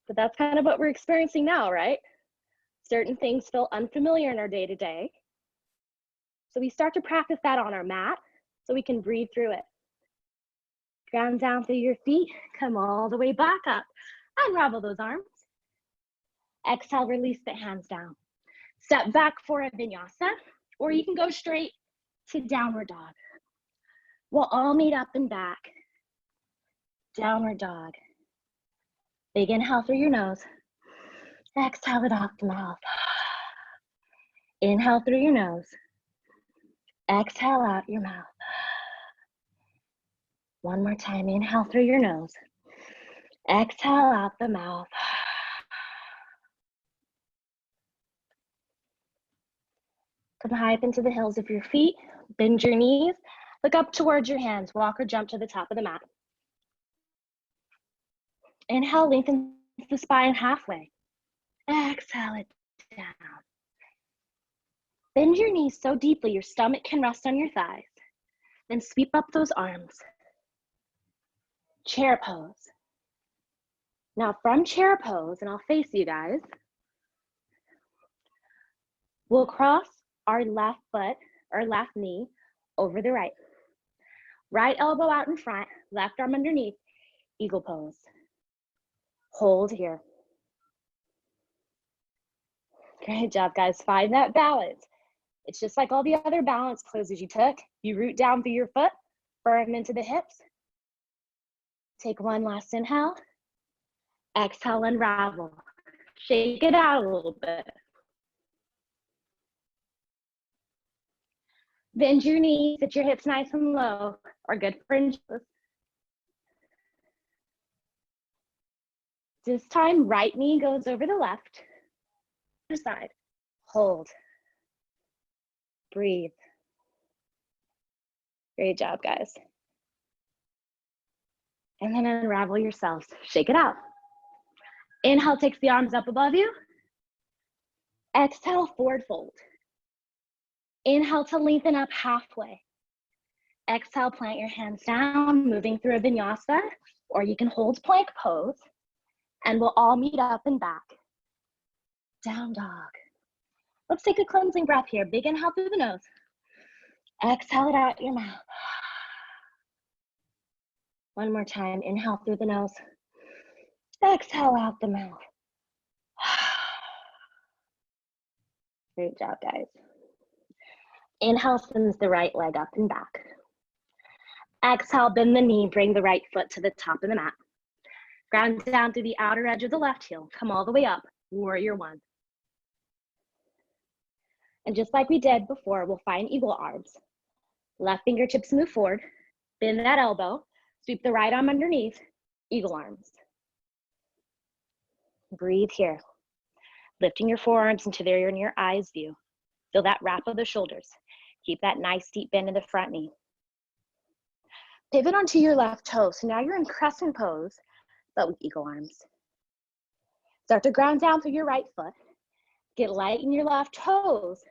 but that's kind of what we're experiencing now, right? Certain things feel unfamiliar in our day-to-day. So we start to practice that on our mat so we can breathe through it. Ground down through your feet, come all the way back up. Unravel those arms. Exhale, release the hands down. Step back for a vinyasa, or you can go straight to downward dog. We'll all meet up and back. Downward dog. Big inhale through your nose. Exhale it off the mouth. Inhale through your nose. Exhale out your mouth. One more time, inhale through your nose. Exhale out the mouth. Come high up into the heels of your feet. Bend your knees. Look up towards your hands. Walk or jump to the top of the mat. Inhale, lengthen the spine halfway. Exhale it down. Bend your knees so deeply your stomach can rest on your thighs. Then sweep up those arms. Chair pose. Now from chair pose, and I'll face you guys, we'll cross our left foot or left knee over the right. Right elbow out in front, left arm underneath, eagle pose. Hold here. Great job, guys. Find that balance. It's just like all the other balance poses you took. You root down through your foot, firm into the hips. Take one last inhale. Exhale, unravel. Shake it out a little bit. Bend your knees, sit your hips nice and low, or good for hinges. This time, right knee goes over the left. Other side. Hold. Breathe. Great job, guys. And then unravel yourselves. Shake it out. Inhale takes the arms up above you. Exhale, forward fold. Inhale to lengthen up halfway. Exhale, plant your hands down, moving through a vinyasa, or you can hold plank pose, and we'll all meet up and back. Down dog. Let's take a cleansing breath here. Big inhale through the nose. Exhale it out your mouth. One more time, inhale through the nose. Exhale out the mouth. Great job, guys. Inhale sends the right leg up and back. Exhale, bend the knee, bring the right foot to the top of the mat. Ground down through the outer edge of the left heel. Come all the way up, warrior one. And just like we did before, we'll find eagle arms. Left fingertips move forward, bend that elbow, sweep the right arm underneath, eagle arms. Breathe here. Lifting your forearms into their near eyes view. Feel that wrap of the shoulders. Keep that nice deep bend in the front knee. Pivot onto your left toe. So now you're in crescent pose, but with eagle arms. Start to ground down through your right foot. Get light in your left toes.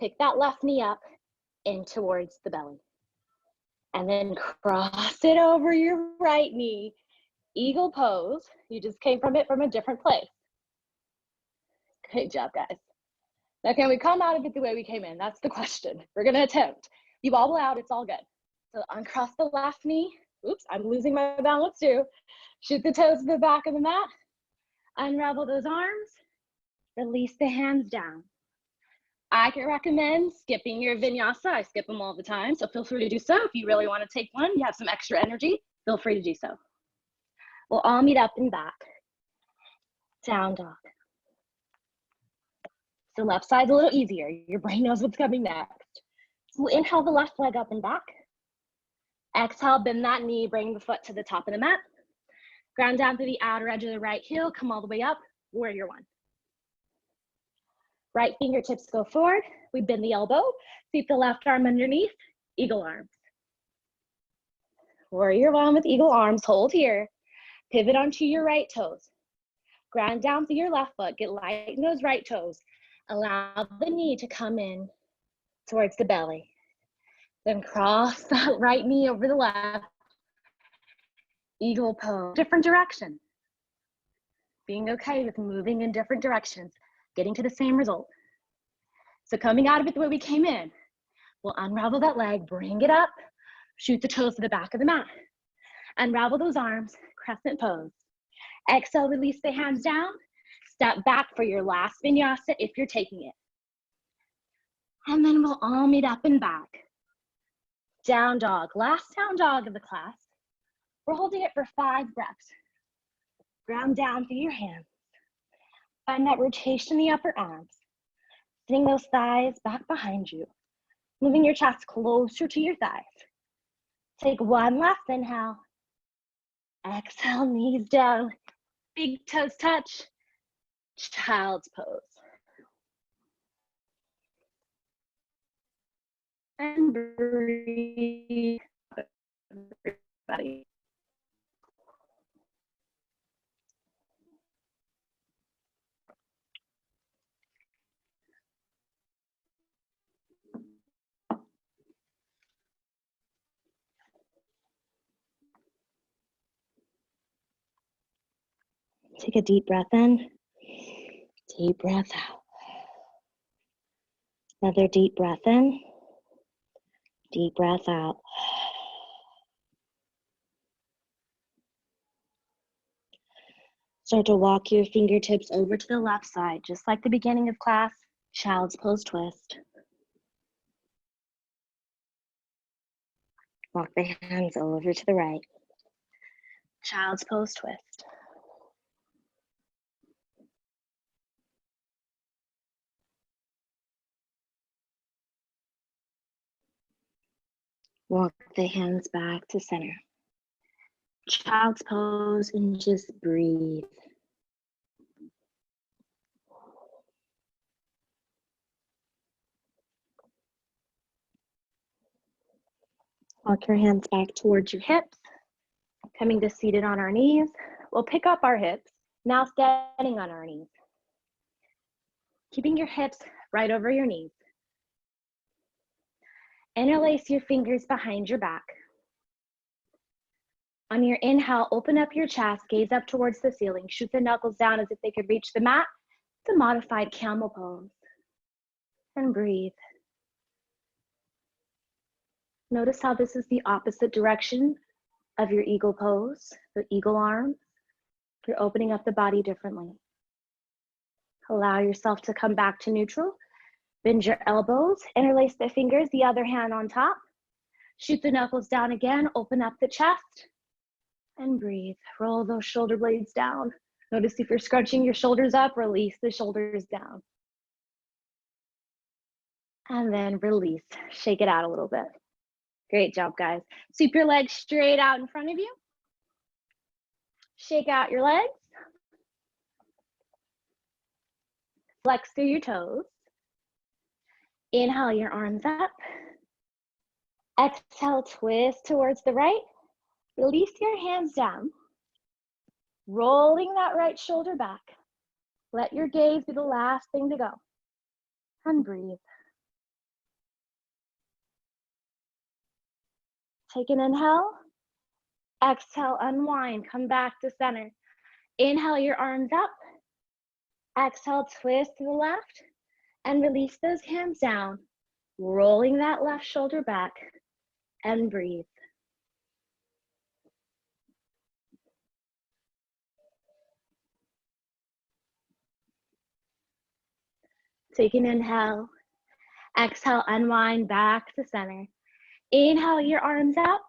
Pick that left knee up in towards the belly. And then cross it over your right knee. Eagle pose. You just came from it from a different place. Great job, guys. Now, can we come out of it the way we came in? That's the question. We're gonna attempt. You wobble out, it's all good. So uncross the left knee. Oops, I'm losing my balance too. Shoot the toes to the back of the mat. Unravel those arms. Release the hands down. I can recommend skipping your vinyasa. I skip them all the time, so feel free to do so. If you really want to take one, you have some extra energy, feel free to do so. We'll all meet up and back. Down dog. So left side's a little easier. Your brain knows what's coming next. So we'll inhale the left leg up and back. Exhale, bend that knee, bring the foot to the top of the mat. Ground down through the outer edge of the right heel, come all the way up, warrior one. Right fingertips go forward. We bend the elbow, sweep the left arm underneath, eagle arms. Warrior one with eagle arms, hold here. Pivot onto your right toes. Ground down through your left foot, get light in those right toes. Allow the knee to come in towards the belly. Then cross that right knee over the left. Eagle pose, different direction. Being okay with moving in different directions, getting to the same result. So coming out of it the way we came in, we'll unravel that leg, bring it up, shoot the toes to the back of the mat. Unravel those arms, crescent pose. Exhale, release the hands down. Step back for your last vinyasa if you're taking it. And then we'll all meet up and back. Down dog, last down dog of the class. We're holding it for 5 breaths. Ground down through your hands. Find that rotation in the upper arms. Sitting those thighs back behind you. Moving your chest closer to your thighs. Take one last inhale. Exhale, knees down. Big toes touch. Child's pose. And breathe, everybody. Take a deep breath in, deep breath out. Another deep breath in, deep breath out. Start to walk your fingertips over to the left side, just like the beginning of class, child's pose twist. Walk the hands over to the right, child's pose twist. Walk the hands back to center. Child's pose and just breathe. Walk your hands back towards your hips. Coming to seated on our knees. We'll pick up our hips. Now standing on our knees. Keeping your hips right over your knees. Interlace your fingers behind your back. On your inhale, open up your chest, gaze up towards the ceiling, shoot the knuckles down as if they could reach the mat. It's a modified camel pose. And breathe. Notice how this is the opposite direction of your eagle pose, the eagle arm. You're opening up the body differently. Allow yourself to come back to neutral. Bend your elbows, interlace the fingers, the other hand on top. Shoot the knuckles down again, open up the chest, and breathe. Roll those shoulder blades down. Notice if you're scrunching your shoulders up, release the shoulders down. And then release, shake it out a little bit. Great job, guys. Sweep your legs straight out in front of you. Shake out your legs. Flex through your toes. Inhale your arms up. Exhale, twist towards the right. Release your hands down. Rolling that right shoulder back. Let your gaze be the last thing to go. And breathe. Take an inhale. Exhale, unwind, come back to center. Inhale your arms up. Exhale, twist to the left. And release those hands down. Rolling that left shoulder back. And breathe. Take an inhale. Exhale, unwind back to center. Inhale your arms up.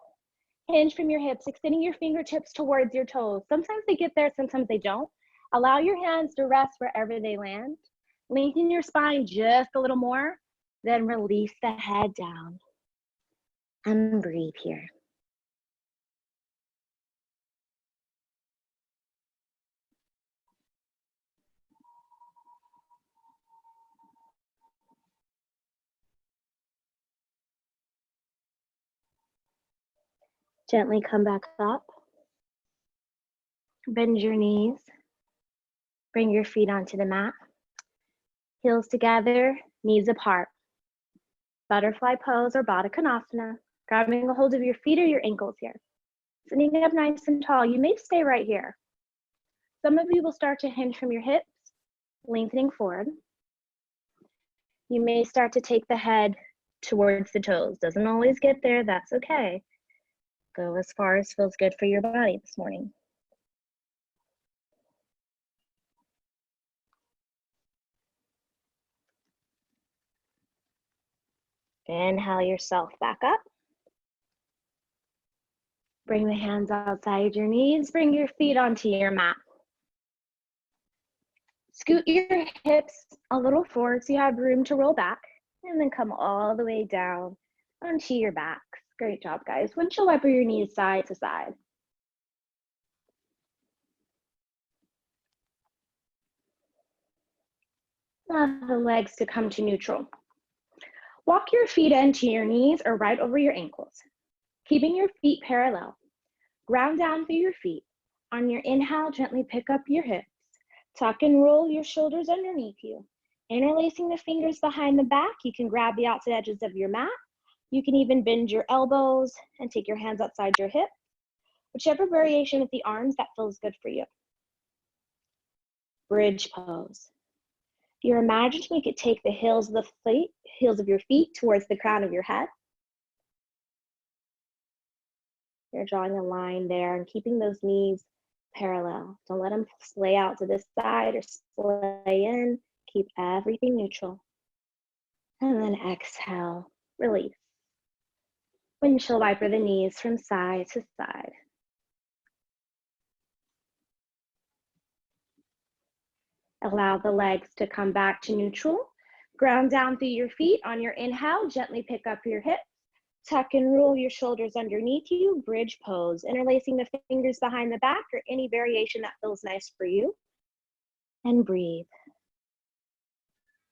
Hinge from your hips, extending your fingertips towards your toes. Sometimes they get there, sometimes they don't. Allow your hands to rest wherever they land. Lengthen your spine just a little more. Then release the head down. And breathe here. Gently come back up. Bend your knees. Bring your feet onto the mat. Heels together, knees apart. Butterfly pose or Baddha Konasana. Grabbing a hold of your feet or your ankles here. Sitting up nice and tall. You may stay right here. Some of you will start to hinge from your hips, lengthening forward. You may start to take the head towards the toes. Doesn't always get there, that's okay. Go as far as feels good for your body this morning. Inhale yourself back up. Bring the hands outside your knees. Bring your feet onto your mat. Scoot your hips a little forward so you have room to roll back. And then come all the way down onto your backs. Great job, guys. Windshield wiper your knees side to side. Allow the legs to come to neutral. Walk your feet into your knees or right over your ankles, keeping your feet parallel. Ground down through your feet. On your inhale, gently pick up your hips. Tuck and roll your shoulders underneath you. Interlacing the fingers behind the back, you can grab the outside edges of your mat. You can even bend your elbows and take your hands outside your hips. Whichever variation with the arms that feels good for you. Bridge pose. You're imagining you could take the heels of your feet towards the crown of your head. You're drawing a line there and keeping those knees parallel. Don't let them splay out to this side or splay in. Keep everything neutral. And then exhale, release. Windshield wiper the knees from side to side. Allow the legs to come back to neutral. Ground down through your feet. On your inhale, gently pick up your hips. Tuck and roll your shoulders underneath you. Bridge pose. Interlacing the fingers behind the back or any variation that feels nice for you. And breathe.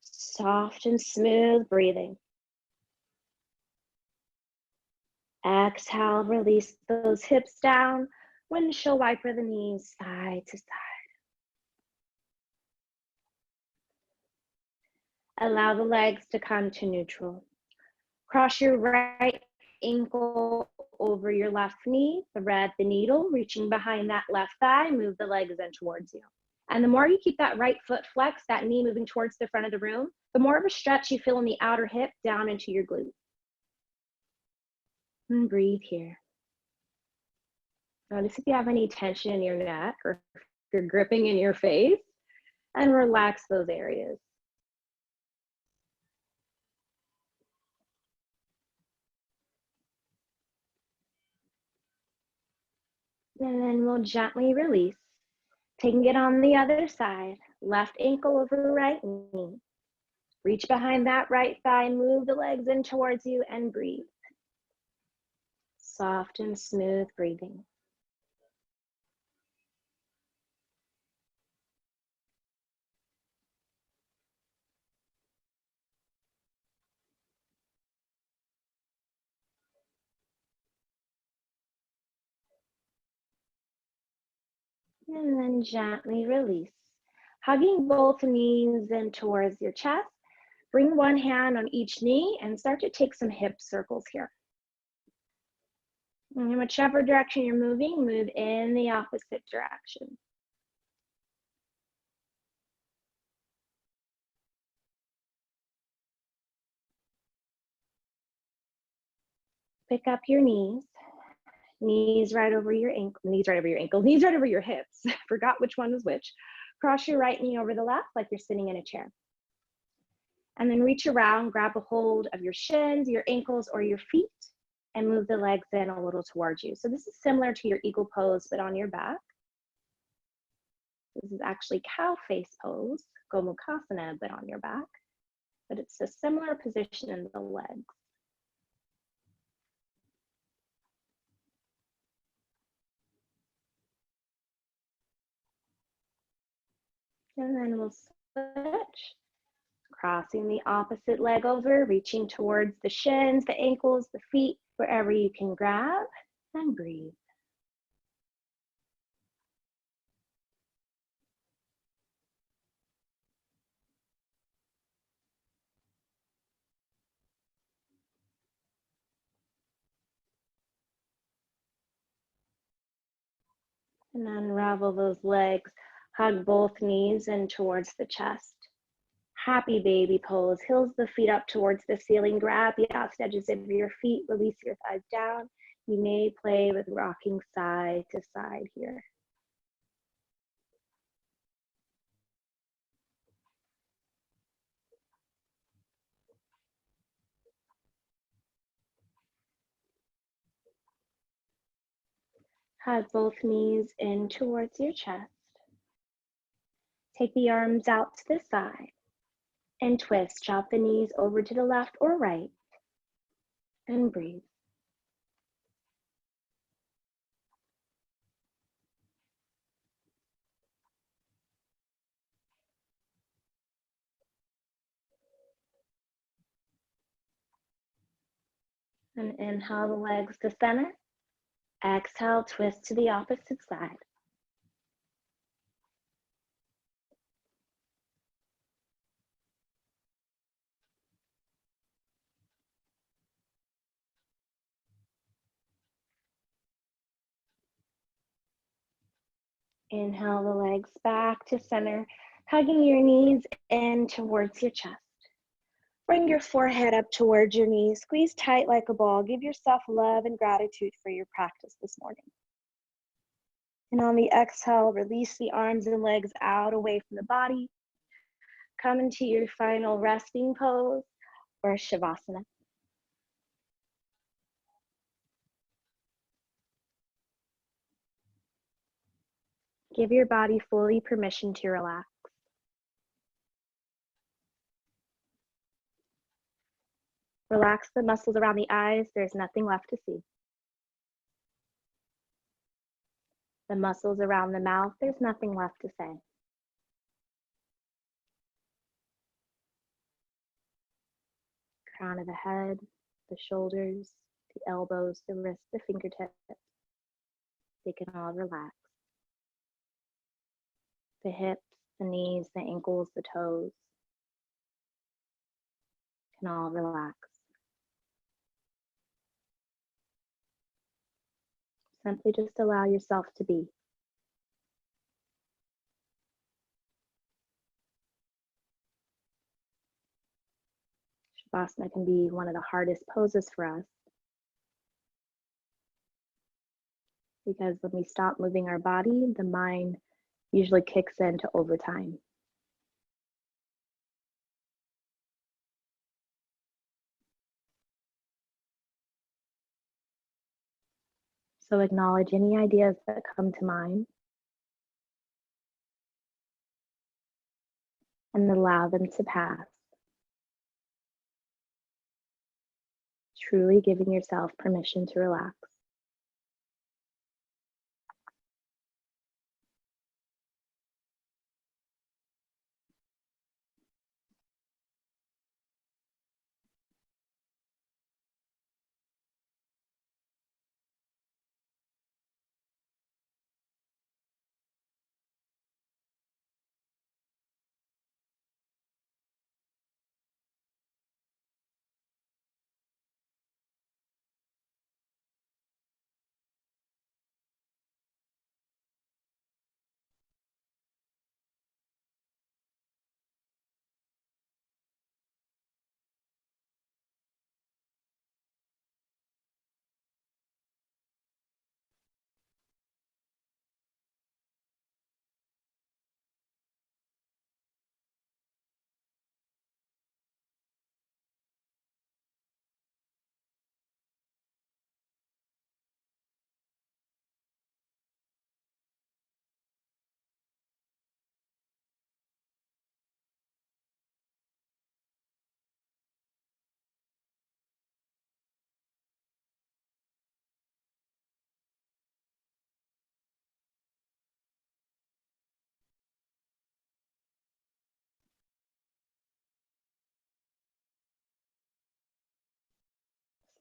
Soft and smooth breathing. Exhale, release those hips down. Windshield wiper the knees side to side. Allow the legs to come to neutral. Cross your right ankle over your left knee, thread the needle, reaching behind that left thigh, move the legs in towards you. And the more you keep that right foot flexed, that knee moving towards the front of the room, the more of a stretch you feel in the outer hip down into your glute. And breathe here. Notice if you have any tension in your neck or if you're gripping in your face, and relax those areas. And then we'll gently release, taking it on the other side. Left ankle over right knee. Reach behind that right thigh, move the legs in towards you, and breathe. Soft and smooth breathing. And then gently release. Hugging both knees in towards your chest. Bring one hand on each knee and start to take some hip circles here. And whichever direction you're moving, move in the opposite direction. Pick up your knees. Knees right over your ankle, knees right over your ankle, knees right over your hips. Forgot which one was which. Cross your right knee over the left like you're sitting in a chair. And then reach around, grab a hold of your shins, your ankles, or your feet, and move the legs in a little towards you. So this is similar to your eagle pose, but on your back. This is actually cow face pose, Gomukhasana, but on your back. But it's a similar position in the legs. And then we'll switch. Crossing the opposite leg over, reaching towards the shins, the ankles, the feet, wherever you can grab, and breathe. And unravel those legs. Hug both knees in towards the chest. Happy baby pose. Heels the feet up towards the ceiling. Grab the outside edges of your feet. Release your thighs down. You may play with rocking side to side here. Hug both knees in towards your chest. Take the arms out to the side and twist. Drop the knees over to the left or right and breathe. And inhale the legs to center. Exhale, twist to the opposite side. Inhale the legs back to center, hugging your knees in towards your chest. Bring your forehead up towards your knees. Squeeze tight like a ball. Give yourself love and gratitude for your practice this morning. And on the exhale, release the arms and legs out away from the body. Come into your final resting pose or Shavasana. Give your body fully permission to relax. Relax the muscles around the eyes. There's nothing left to see. The muscles around the mouth, there's nothing left to say. Crown of the head, the shoulders, the elbows, the wrists, the fingertips, they can all relax. The hips, the knees, the ankles, the toes can all relax. Simply just allow yourself to be. Shavasana can be one of the hardest poses for us. because when we stop moving our body, the mind usually kicks into overtime. So acknowledge any ideas that come to mind and allow them to pass, truly giving yourself permission to relax.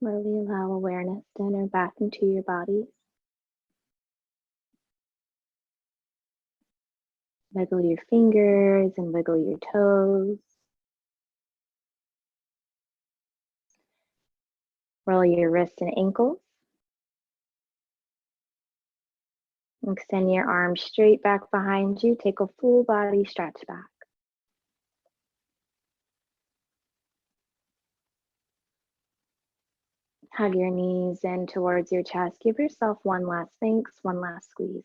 Slowly allow awareness to enter back into your body. Wiggle your fingers and wiggle your toes. Roll your wrists and ankles. Extend your arms straight back behind you. Take a full body stretch back. Hug your knees in towards your chest. Give yourself one last thanks, one last squeeze.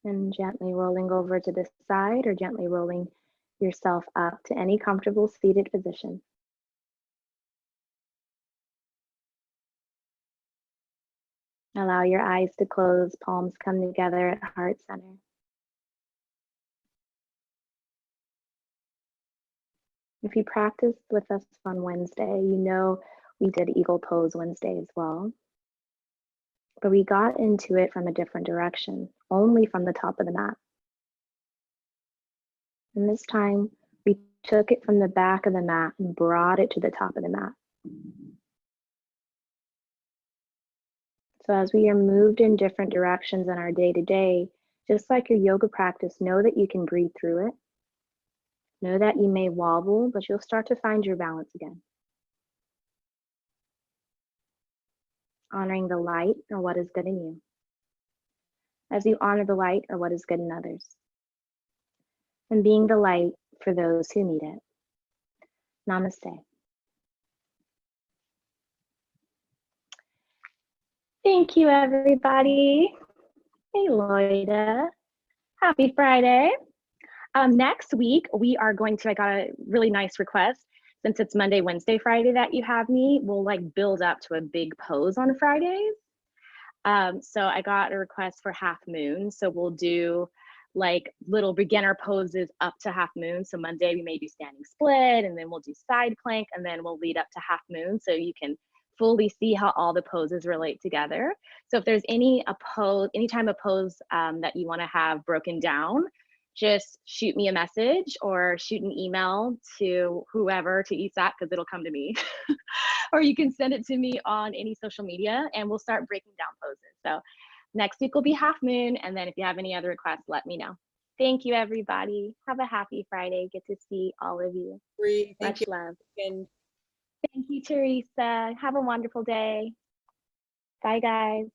And gently rolling over to the side or gently rolling yourself up to any comfortable seated position. Allow your eyes to close, palms come together at heart center. If you practiced with us on Wednesday, you know we did Eagle Pose Wednesday as well. But we got into it from a different direction, only from the top of the mat. And this time, we took it from the back of the mat and brought it to the top of the mat. So as we are moved in different directions in our day-to-day, just like your yoga practice, know that you can breathe through it. Know that you may wobble, but you'll start to find your balance again. Honoring the light or what is good in you, as you honor the light or what is good in others. And being the light for those who need it. Namaste. Thank you, everybody. Hey, Loida. Happy Friday. Next week, we are going to, I got a really nice request. Since it's Monday, Wednesday, Friday that you have me, we'll like build up to a big pose on Fridays. So I got a request for half moon. So we'll do like little beginner poses up to half moon. So Monday we may do standing split, and then we'll do side plank, and then we'll lead up to half moon so you can fully see how all the poses relate together. So if there's any time a pose that you want to have broken down, just shoot me a message or shoot an email to whoever, to ESAT, because it'll come to me. Or you can send it to me on any social media and we'll start breaking down poses. So next week will be half moon. And then if you have any other requests, let me know. Thank you, everybody. Have a happy Friday. Get to see all of you. Much love. Thank you, Teresa. Have a wonderful day. Bye, guys.